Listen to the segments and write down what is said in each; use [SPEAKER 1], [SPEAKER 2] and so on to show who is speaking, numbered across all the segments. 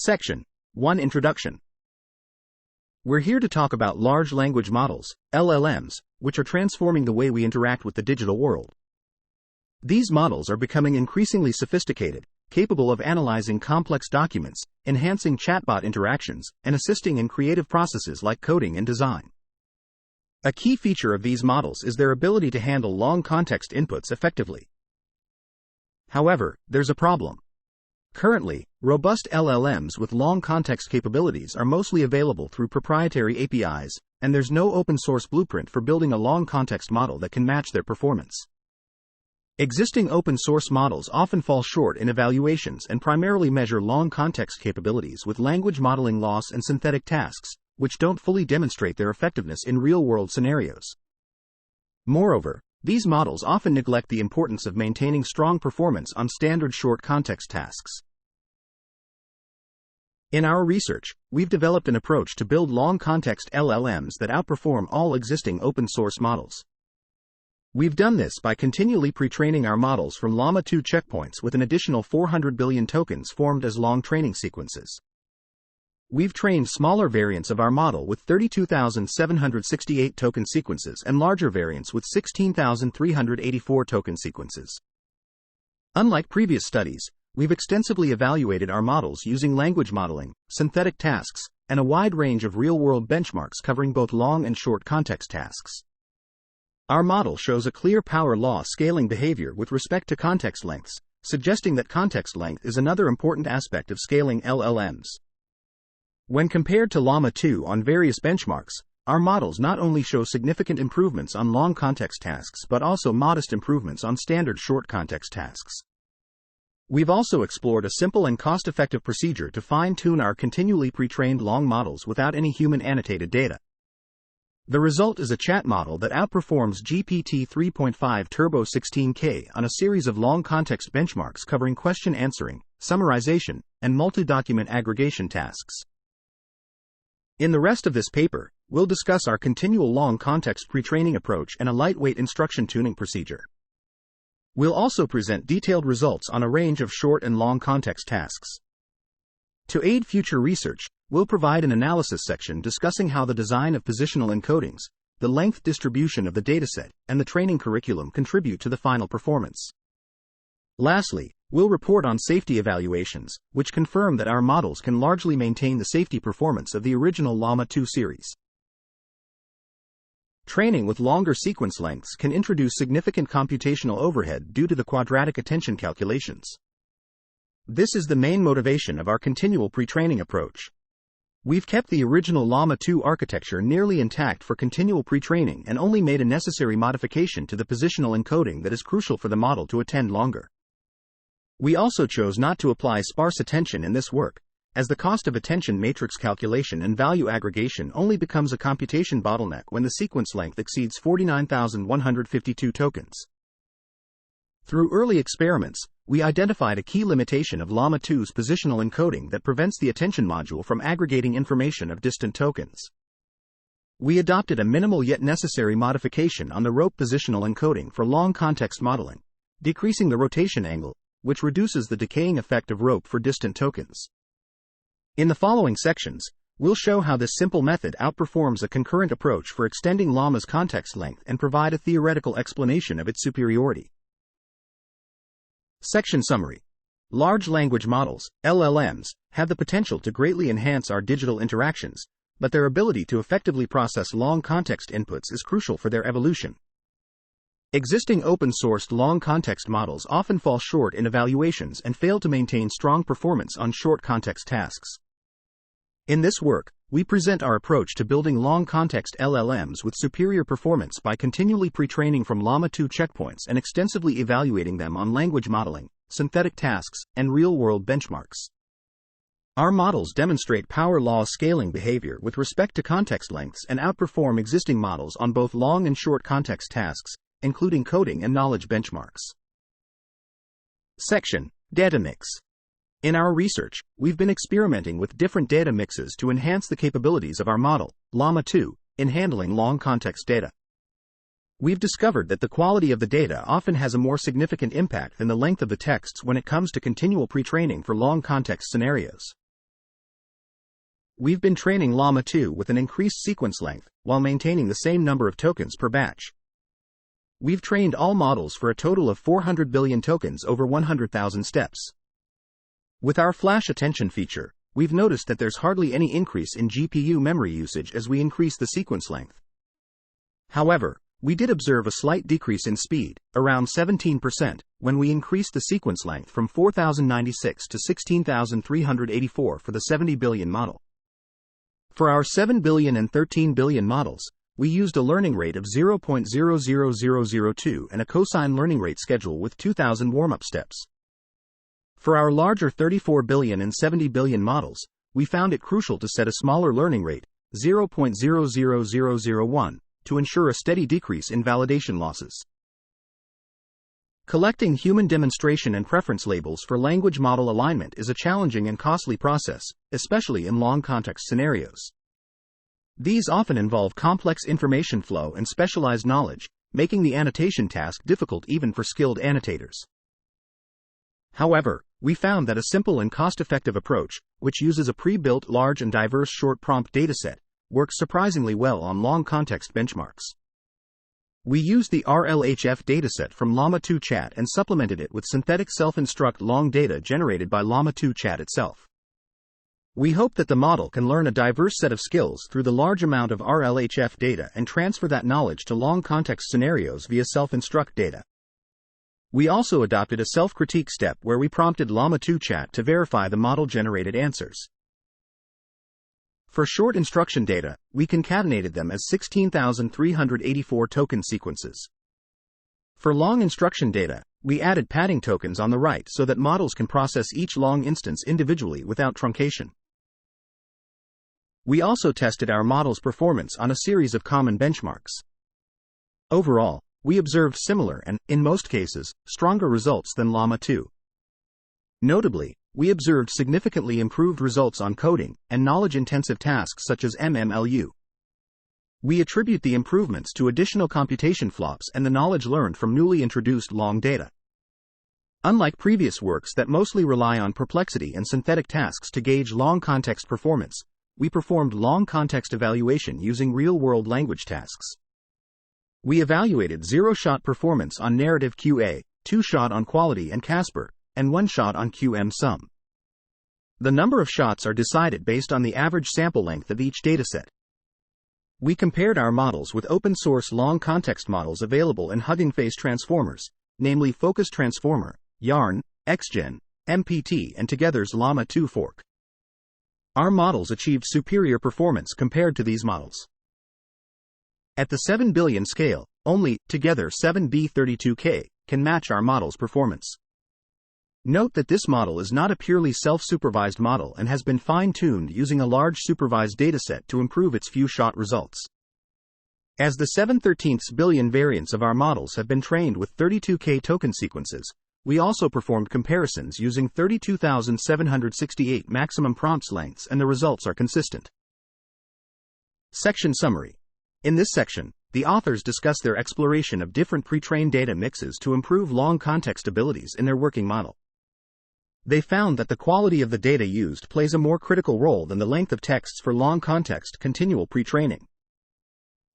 [SPEAKER 1] Section 1 Introduction. We're here to talk about large language models, LLMs, which are transforming the way we interact with the digital world. These models are becoming increasingly sophisticated, capable of analyzing complex documents, enhancing chatbot interactions, and assisting in creative processes like coding and design. A key feature of these models is their ability to handle long context inputs effectively. However, there's a problem. Currently, robust LLMs with long context capabilities are mostly available through proprietary APIs, and there's no open-source blueprint for building a long context model that can match their performance. Existing open-source models often fall short in evaluations and primarily measure long context capabilities with language modeling loss and synthetic tasks, which don't fully demonstrate their effectiveness in real-world scenarios. Moreover, these models often neglect the importance of maintaining strong performance on standard short context tasks. In our research, we've developed an approach to build long context LLMs that outperform all existing open-source models. We've done this by continually pre-training our models from Llama 2 checkpoints with an additional 400 billion tokens formed as long training sequences. We've trained smaller variants of our model with 32,768 token sequences and larger variants with 16,384 token sequences. Unlike previous studies, we've extensively evaluated our models using language modeling, synthetic tasks, and a wide range of real-world benchmarks covering both long and short context tasks. Our model shows a clear power law scaling behavior with respect to context lengths, suggesting that context length is another important aspect of scaling LLMs. When compared to Llama 2 on various benchmarks, our models not only show significant improvements on long context tasks but also modest improvements on standard short context tasks. We've also explored a simple and cost-effective procedure to fine-tune our continually pre-trained long models without any human annotated data. The result is a chat model that outperforms GPT 3.5 Turbo 16K on a series of long context benchmarks covering question answering, summarization, and multi-document aggregation tasks. In the rest of this paper, we'll discuss our continual long context pre-training approach and a lightweight instruction tuning procedure. We'll also present detailed results on a range of short and long context tasks. To aid future research, we'll provide an analysis section discussing how the design of positional encodings, the length distribution of the dataset, and the training curriculum contribute to the final performance. Lastly, we'll report on safety evaluations, which confirm that our models can largely maintain the safety performance of the original Llama 2 series. Training with longer sequence lengths can introduce significant computational overhead due to the quadratic attention calculations. This is the main motivation of our continual pre-training approach. We've kept the original Llama 2 architecture nearly intact for continual pre-training and only made a necessary modification to the positional encoding that is crucial for the model to attend longer. We also chose not to apply sparse attention in this work, as the cost of attention matrix calculation and value aggregation only becomes a computation bottleneck when the sequence length exceeds 49,152 tokens. Through early experiments, we identified a key limitation of Llama 2's positional encoding that prevents the attention module from aggregating information of distant tokens. We adopted a minimal yet necessary modification on the rope positional encoding for long context modeling, decreasing the rotation angle, which reduces the decaying effect of rope for distant tokens. In the following sections, we'll show how this simple method outperforms a concurrent approach for extending Llama's context length and provide a theoretical explanation of its superiority. Section Summary. Large language models, LLMs, have the potential to greatly enhance our digital interactions, but their ability to effectively process long context inputs is crucial for their evolution. Existing open-sourced long context models often fall short in evaluations and fail to maintain strong performance on short context tasks. In this work, we present our approach to building long context LLMs with superior performance by continually pre-training from Llama 2 checkpoints and extensively evaluating them on language modeling, synthetic tasks, and real-world benchmarks. Our models demonstrate power law scaling behavior with respect to context lengths and outperform existing models on both long and short context tasks, including coding and knowledge benchmarks. Section: Data Mix. In our research, we've been experimenting with different data mixes to enhance the capabilities of our model, Llama 2, in handling long context data. We've discovered that the quality of the data often has a more significant impact than the length of the texts when it comes to continual pre-training for long context scenarios. we've been training Llama 2 with an increased sequence length, while maintaining the same number of tokens per batch. We've trained all models for a total of 400 billion tokens over 100,000 steps. With our flash attention feature, we've noticed that there's hardly any increase in GPU memory usage as we increase the sequence length. However, we did observe a slight decrease in speed, around 17%, when we increased the sequence length from 4096 to 16384 for the 70 billion model. For our 7 billion and 13 billion models, we used a learning rate of 0.00002 and a cosine learning rate schedule with 2000 warm-up steps. For our larger 34 billion and 70 billion models, we found it crucial to set a smaller learning rate, 0.00001, to ensure a steady decrease in validation losses. Collecting human demonstration and preference labels for language model alignment is a challenging and costly process, especially in long context scenarios. These often involve complex information flow and specialized knowledge, making the annotation task difficult even for skilled annotators. However, we found that a simple and cost-effective approach, which uses a pre-built large and diverse short prompt dataset, works surprisingly well on long context benchmarks. We used the RLHF dataset from Llama 2 Chat and supplemented it with synthetic self-instruct long data generated by Llama 2 Chat itself. We hope that the model can learn a diverse set of skills through the large amount of RLHF data and transfer that knowledge to long context scenarios via self-instruct data. We also adopted a self-critique step where we prompted Llama 2 Chat to verify the model-generated answers. For short instruction data, we concatenated them as 16,384 token sequences. For long instruction data, we added padding tokens on the right so that models can process each long instance individually without truncation. We also tested our model's performance on a series of common benchmarks. Overall, we observed similar and, in most cases, stronger results than Llama 2. Notably, we observed significantly improved results on coding and knowledge-intensive tasks such as MMLU. We attribute the improvements to additional computation flops and the knowledge learned from newly introduced long data. Unlike previous works that mostly rely on perplexity and synthetic tasks to gauge long context performance, we performed long context evaluation using real-world language tasks. We evaluated zero-shot performance on narrative QA, two-shot on quality and Casper, and one shot on QM sum. The number of shots are decided based on the average sample length of each dataset. We compared our models with open-source long context models available in Hugging Face transformers, namely Focus Transformer, Yarn, XGen, MPT, and Together's Llama 2 fork. Our models achieved superior performance compared to these models. At the 7 billion scale, only Together 7B32K can match our model's performance. Note that this model is not a purely self-supervised model and has been fine-tuned using a large supervised dataset to improve its few-shot results. As the 7/13 billion variants of our models have been trained with 32K token sequences, we also performed comparisons using 32,768 maximum prompts lengths and the results are consistent. Section Summary. In this section, the authors discuss their exploration of different pre-trained data mixes to improve long context abilities in their working model. They found that the quality of the data used plays a more critical role than the length of texts for long context continual pre-training.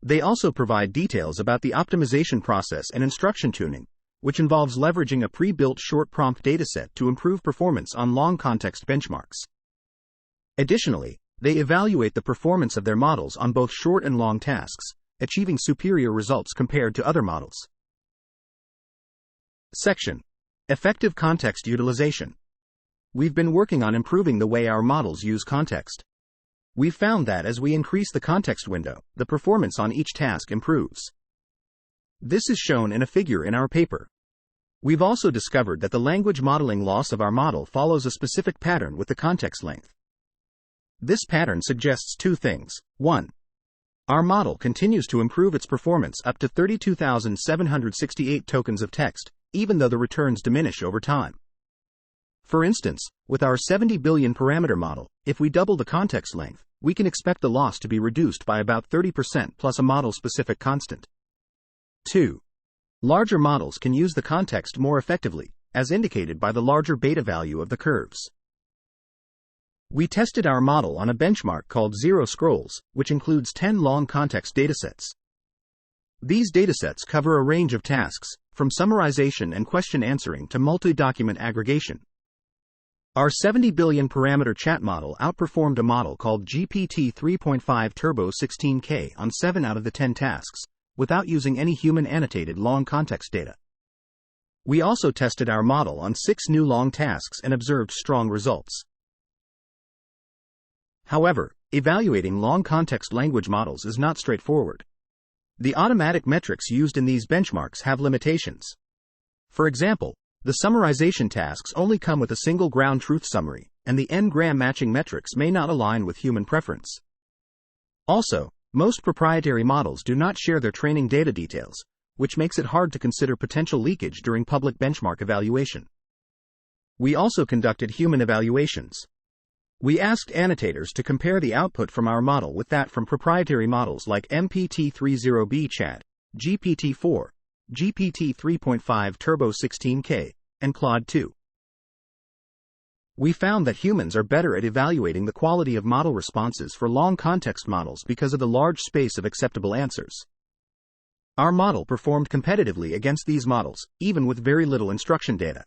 [SPEAKER 1] They also provide details about the optimization process and instruction tuning, which involves leveraging a pre-built short prompt dataset to improve performance on long context benchmarks. Additionally, they evaluate the performance of their models on both short and long tasks, achieving superior results compared to other models. Section. Effective context utilization. We've been working on improving the way our models use context. We've found that as we increase the context window, the performance on each task improves. This is shown in a figure in our paper. We've also discovered that the language modeling loss of our model follows a specific pattern with the context length. This pattern suggests two things. 1. Our model continues to improve its performance up to 32,768 tokens of text, even though the returns diminish over time. For instance, with our 70 billion parameter model, if we double the context length, we can expect the loss to be reduced by about 30% plus a model-specific constant. 2. Larger models can use the context more effectively, as indicated by the larger beta value of the curves. We tested our model on a benchmark called Zero Scrolls, which includes 10 long context datasets. These datasets cover a range of tasks, from summarization and question answering to multi-document aggregation. Our 70 billion parameter chat model outperformed a model called GPT 3.5 Turbo 16K on 7 out of the 10 tasks, without using any human annotated long context data. We also tested our model on 6 new long tasks and observed strong results. However, evaluating long context language models is not straightforward. The automatic metrics used in these benchmarks have limitations. For example, the summarization tasks only come with a single ground truth summary, and the n-gram matching metrics may not align with human preference. Also, most proprietary models do not share their training data details, which makes it hard to consider potential leakage during public benchmark evaluation. We also conducted human evaluations. We asked annotators to compare the output from our model with that from proprietary models like GPT-30B Chat, GPT-4, GPT 3.5 Turbo 16K, and Claude 2. We found that humans are better at evaluating the quality of model responses for long context models because of the large space of acceptable answers. Our model performed competitively against these models, even with very little instruction data.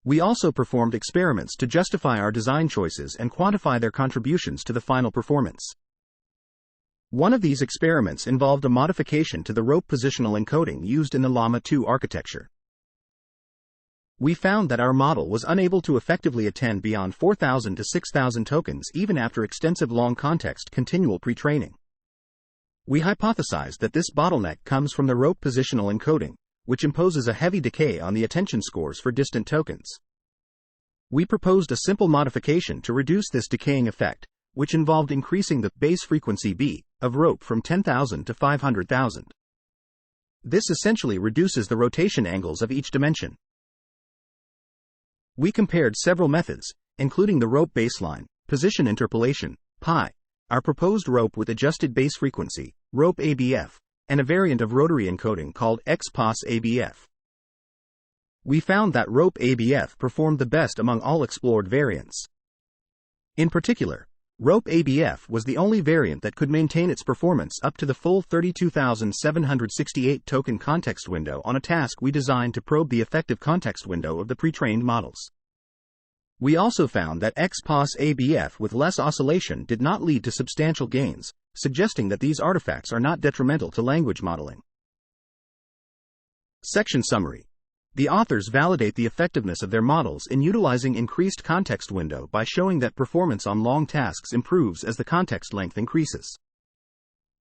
[SPEAKER 1] We also performed experiments to justify our design choices and quantify their contributions to the final performance. One of these experiments involved a modification to the rope positional encoding used in the Llama 2 architecture. We found that our model was unable to effectively attend beyond 4,000 to 6,000 tokens even after extensive long context continual pre-training. We hypothesized that this bottleneck comes from the rope positional encoding, which imposes a heavy decay on the attention scores for distant tokens. We proposed a simple modification to reduce this decaying effect, which involved increasing the base frequency B of rope from 10,000 to 500,000. This essentially reduces the rotation angles of each dimension. We compared several methods, including the rope baseline, position interpolation, pi, our proposed rope with adjusted base frequency, rope ABF, and a variant of rotary encoding called XPOS ABF. We found that rope ABF performed the best among all explored variants. In particular, rope ABF was the only variant that could maintain its performance up to the full 32,768 token context window on a task we designed to probe the effective context window of the pre-trained models. We also found that XPOS ABF with less oscillation did not lead to substantial gains, suggesting that these artifacts are not detrimental to language modeling. Section summary. The authors validate the effectiveness of their models in utilizing increased context window by showing that performance on long tasks improves as the context length increases.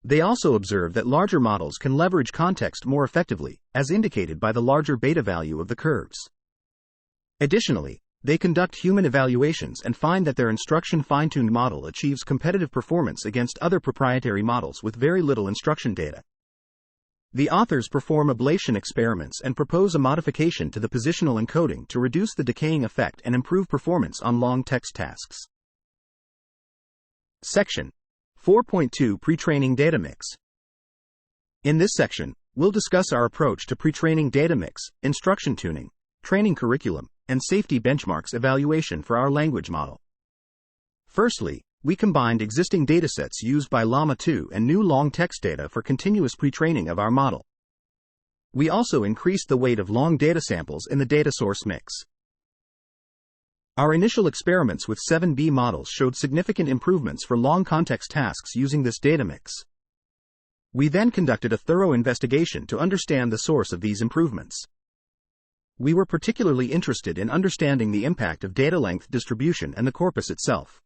[SPEAKER 1] They also observe that larger models can leverage context more effectively, as indicated by the larger beta value of the curves. Additionally, they conduct human evaluations and find that their instruction fine-tuned model achieves competitive performance against other proprietary models with very little instruction data. The authors perform ablation experiments and propose a modification to the positional encoding to reduce the decaying effect and improve performance on long text tasks. Section 4.2 Pre-training data mix. In this section, we'll discuss our approach to pre-training data mix, instruction tuning, training curriculum, and safety benchmarks evaluation for our language model. Firstly, we combined existing datasets used by Llama 2 and new long text data for continuous pre-training of our model. We also increased the weight of long data samples in the data source mix. Our initial experiments with 7B models showed significant improvements for long context tasks using this data mix. We then conducted a thorough investigation to understand the source of these improvements. We were particularly interested in understanding the impact of data length distribution and the corpus itself.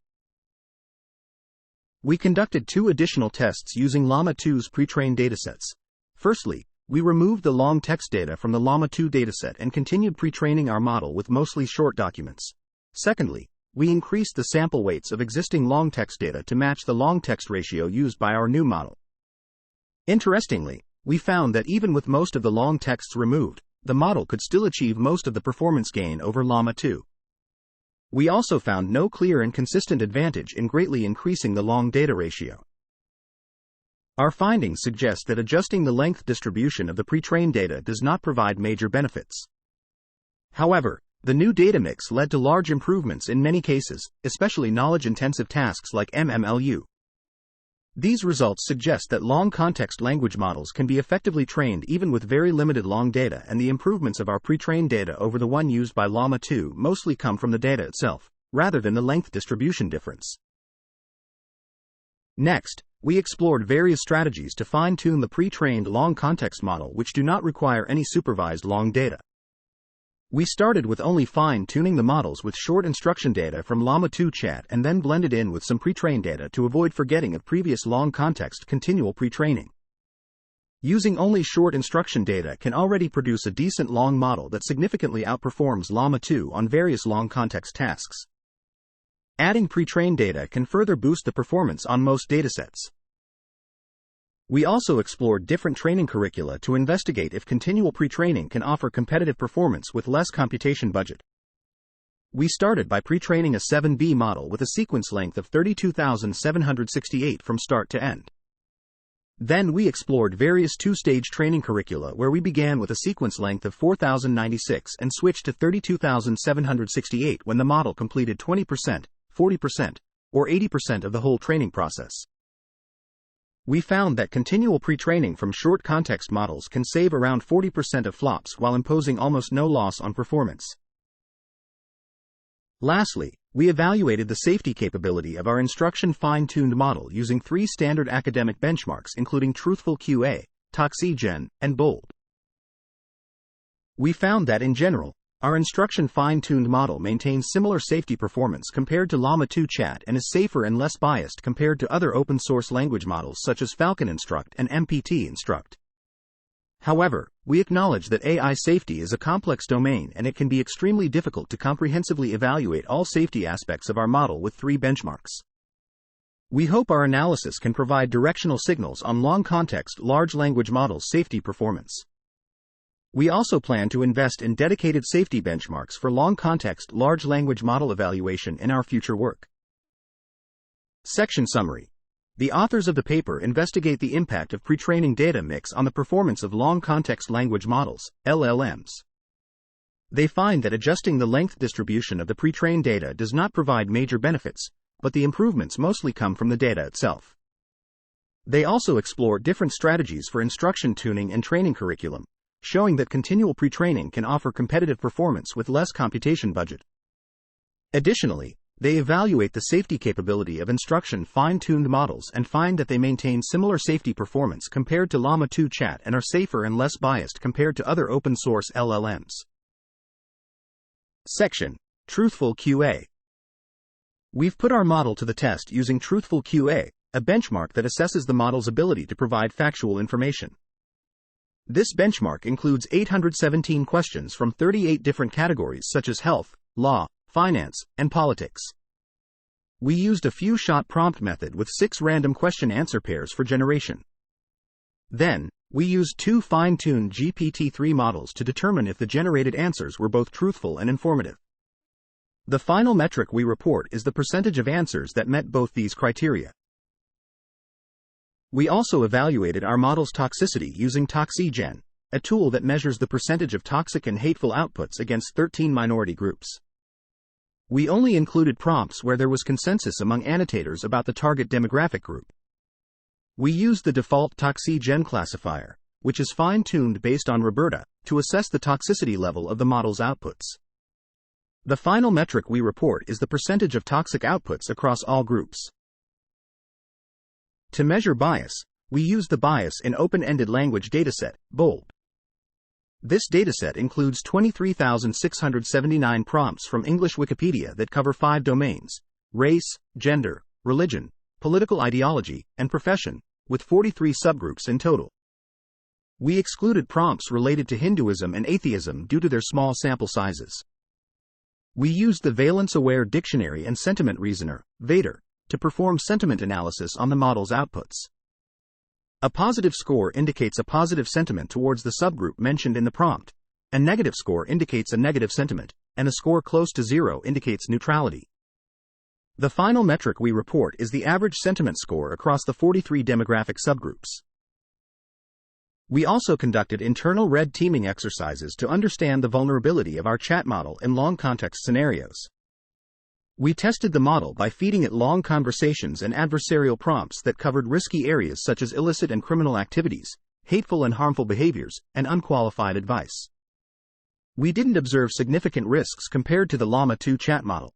[SPEAKER 1] We conducted 2 additional tests using Llama 2's pre-trained datasets. Firstly, we removed the long text data from the Llama 2 dataset and continued pre-training our model with mostly short documents. Secondly, we increased the sample weights of existing long text data to match the long text ratio used by our new model. Interestingly, we found that even with most of the long texts removed, the model could still achieve most of the performance gain over Llama 2. We also found no clear and consistent advantage in greatly increasing the long data ratio. Our findings suggest that adjusting the length distribution of the pre-trained data does not provide major benefits. However, The new data mix led to large improvements in many cases, especially knowledge-intensive tasks like MMLU. These results suggest that long context language models can be effectively trained even with very limited long data, and the improvements of our pre-trained data over the one used by Llama 2 mostly come from the data itself, rather than the length distribution difference. Next, we explored various strategies to fine-tune the pre-trained long context model which do not require any supervised long data. We started with only fine-tuning the models with short instruction data from Llama 2 Chat and then blended in with some pre-trained data to avoid forgetting of previous long context continual pre-training. Using only short instruction data can already produce a decent long model that significantly outperforms Llama 2 on various long context tasks. Adding pre-trained data can further boost the performance on most datasets. We also explored different training curricula to investigate if continual pre-training can offer competitive performance with less computation budget. We started by pre-training a 7B model with a sequence length of 32,768 from start to end. Then we explored various two-stage training curricula where we began with a sequence length of 4,096 and switched to 32,768 when the model completed 20%, 40%, or 80% of the whole training process. We found that continual pre-training from short context models can save around 40% of flops while imposing almost no loss on performance. Lastly, we evaluated the safety capability of our instruction fine-tuned model using 3 standard academic benchmarks including TruthfulQA, Toxigen, and Bold. We found that in general, our instruction fine-tuned model maintains similar safety performance compared to Llama 2 Chat and is safer and less biased compared to other open-source language models such as Falcon Instruct and MPT Instruct. However, we acknowledge that AI safety is a complex domain and it can be extremely difficult to comprehensively evaluate all safety aspects of our model with 3 benchmarks. We hope our analysis can provide directional signals on long-context large language models' safety performance. We also plan to invest in dedicated safety benchmarks for long-context large language model evaluation in our future work. Section Summary. The authors of the paper investigate the impact of pre-training data mix on the performance of long-context language models, LLMs. They find that adjusting the length distribution of the pre-trained data does not provide major benefits, but the improvements mostly come from the data itself. They also explore different strategies for instruction tuning and training curriculum, showing that continual pre-training can offer competitive performance with less computation budget. Additionally, they evaluate the safety capability of instruction fine-tuned models and find that they maintain similar safety performance compared to Llama 2 Chat and are safer and less biased compared to other open-source LLMs. Section. TruthfulQA. We've put our model to the test using TruthfulQA, a benchmark that assesses the model's ability to provide factual information. This benchmark includes 817 questions from 38 different categories such as health, law, finance, and politics. We used a few-shot prompt method with 6 random question-answer pairs for generation. Then, we used 2 fine-tuned GPT-3 models to determine if the generated answers were both truthful and informative. The final metric we report is the percentage of answers that met both these criteria. We also evaluated our model's toxicity using Toxigen, a tool that measures the percentage of toxic and hateful outputs against 13 minority groups. We only included prompts where there was consensus among annotators about the target demographic group. We used the default Toxigen classifier, which is fine-tuned based on Roberta, to assess the toxicity level of the model's outputs. The final metric we report is the percentage of toxic outputs across all groups. To measure bias, we use the bias in open-ended language dataset, BOLD. This dataset includes 23,679 prompts from English Wikipedia that cover 5 domains: race, gender, religion, political ideology, and profession, with 43 subgroups in total. We excluded prompts related to Hinduism and atheism due to their small sample sizes. We used the Valence-Aware Dictionary and Sentiment Reasoner, VADR, to perform sentiment analysis on the model's outputs. A positive score indicates a positive sentiment towards the subgroup mentioned in the prompt, a negative score indicates a negative sentiment, and a score close to 0 indicates neutrality. The final metric we report is the average sentiment score across the 43 demographic subgroups. We also conducted internal red teaming exercises to understand the vulnerability of our chat model in long context scenarios. We tested the model by feeding it long conversations and adversarial prompts that covered risky areas such as illicit and criminal activities, hateful and harmful behaviors, and unqualified advice. We didn't observe significant risks compared to the Llama 2 chat model.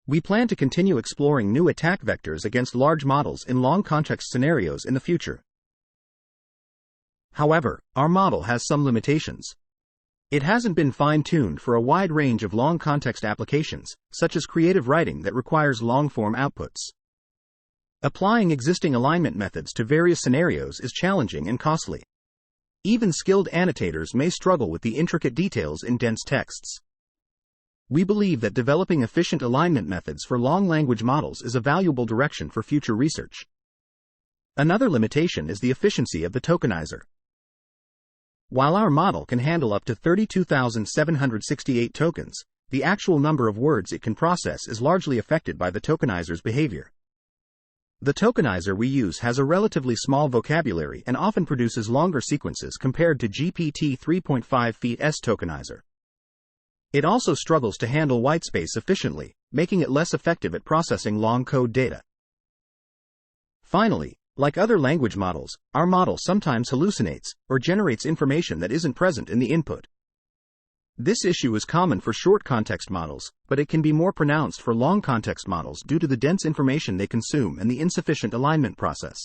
[SPEAKER 1] We plan to continue exploring new attack vectors against large models in long context scenarios in the future. However, our model has some limitations. It hasn't been fine-tuned for a wide range of long context applications, such as creative writing that requires long-form outputs. Applying existing alignment methods to various scenarios is challenging and costly. Even skilled annotators may struggle with the intricate details in dense texts. We believe that developing efficient alignment methods for long language models is a valuable direction for future research. Another limitation is the efficiency of the tokenizer. While our model can handle up to 32,768 tokens, the actual number of words it can process is largely affected by the tokenizer's behavior. The tokenizer we use has a relatively small vocabulary and often produces longer sequences compared to GPT 3.5's tokenizer. It also struggles to handle whitespace efficiently, making it less effective at processing long code data. Finally, like other language models, our model sometimes hallucinates or generates information that isn't present in the input. This issue is common for short context models, but it can be more pronounced for long context models due to the dense information they consume and the insufficient alignment process.